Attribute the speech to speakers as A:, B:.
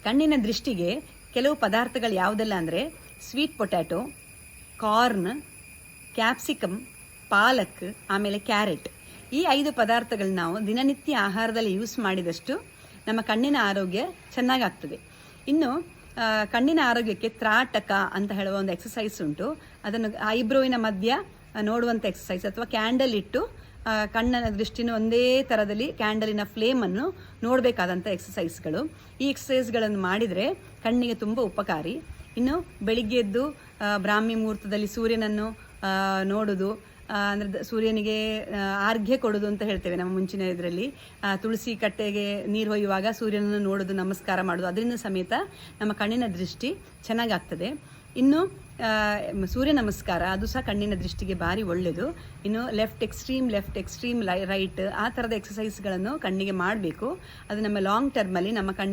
A: ಕಣ್ಣಿನ ದೃಷ್ಟಿಗೆ ಕೆಲವು ಪದಾರ್ಥಗಳು ಯಾವುದೆಲ್ಲ ಅಂದರೆ ಸ್ವೀಟ್ ಪೊಟ್ಯಾಟೊ, ಕಾರ್ನ್, ಕ್ಯಾಪ್ಸಿಕಮ್, ಪಾಲಕ್, ಆಮೇಲೆ ಕ್ಯಾರೆಟ್. ಈ 5 ಪದಾರ್ಥಗಳನ್ನ ನಾವು ದಿನನಿತ್ಯ ಆಹಾರದಲ್ಲಿ ಯೂಸ್ ಮಾಡಿದಷ್ಟು ನಮ್ಮ ಕಣ್ಣಿನ ಆರೋಗ್ಯ ಚೆನ್ನಾಗಾಗ್ತದೆ. ಇನ್ನು ಕಣ್ಣಿನ ಆರೋಗ್ಯಕ್ಕೆ ತ್ರಾಟಕ ಅಂತ ಹೇಳುವ ಒಂದು ಎಕ್ಸಸೈಸ್ ಉಂಟು. ಅದನ್ನು ಐಬ್ರೋವಿನ ಮಧ್ಯ ನೋಡುವಂಥ ಎಕ್ಸಸೈಸ್, ಅಥವಾ ಕ್ಯಾಂಡಲ್ ಇಟ್ಟು ಕಣ್ಣಿನ ದೃಷ್ಟಿನ ಒಂದೇ ಥರದಲ್ಲಿ ಕ್ಯಾಂಡಲಿನ ಫ್ಲೇಮನ್ನು ನೋಡಬೇಕಾದಂಥ ಎಕ್ಸಸೈಸ್ಗಳು. ಈ ಎಕ್ಸಸೈಸ್ಗಳನ್ನು ಮಾಡಿದರೆ ಕಣ್ಣಿಗೆ ತುಂಬ ಉಪಕಾರಿ. ಇನ್ನು ಬೆಳಿಗ್ಗೆ ಎದ್ದು ಬ್ರಾಹ್ಮಿ ಮುಹೂರ್ತದಲ್ಲಿ ಸೂರ್ಯನನ್ನು ನೋಡೋದು, ಅಂದರೆ ಸೂರ್ಯನಿಗೆ ಆರ್ಘ್ಯ ಕೊಡೋದು ಅಂತ ಹೇಳ್ತೇವೆ ನಮ್ಮ ಮುಂಚಿನ ಇದರಲ್ಲಿ. ತುಳಸಿ ಕಟ್ಟೆಗೆ ನೀರು ಹೊಯ್ಯುವಾಗ ಸೂರ್ಯನನ್ನು ನೋಡೋದು, ನಮಸ್ಕಾರ ಮಾಡೋದು, ಅದರಿಂದ ಸಮೇತ ನಮ್ಮ ಕಣ್ಣಿನ ದೃಷ್ಟಿ ಚೆನ್ನಾಗಾಗ್ತದೆ. ಇನ್ನು ಸೂರ್ಯ ನಮಸ್ಕಾರ ಅದು ಸಹ ಕಣ್ಣಿನ ದೃಷ್ಟಿಗೆ ಭಾರಿ ಒಳ್ಳೆಯದು. ಇನ್ನು ಲೆಫ್ಟ್ ಎಕ್ಸ್ಟ್ರೀಮ್ ರೈಟ್ ಆ ಥರದ ಎಕ್ಸಸೈಸ್ಗಳನ್ನು ಕಣ್ಣಿಗೆ ಮಾಡಬೇಕು. ಅದು ನಮ್ಮ ಲಾಂಗ್ ಟರ್ಮಲ್ಲಿ ನಮ್ಮ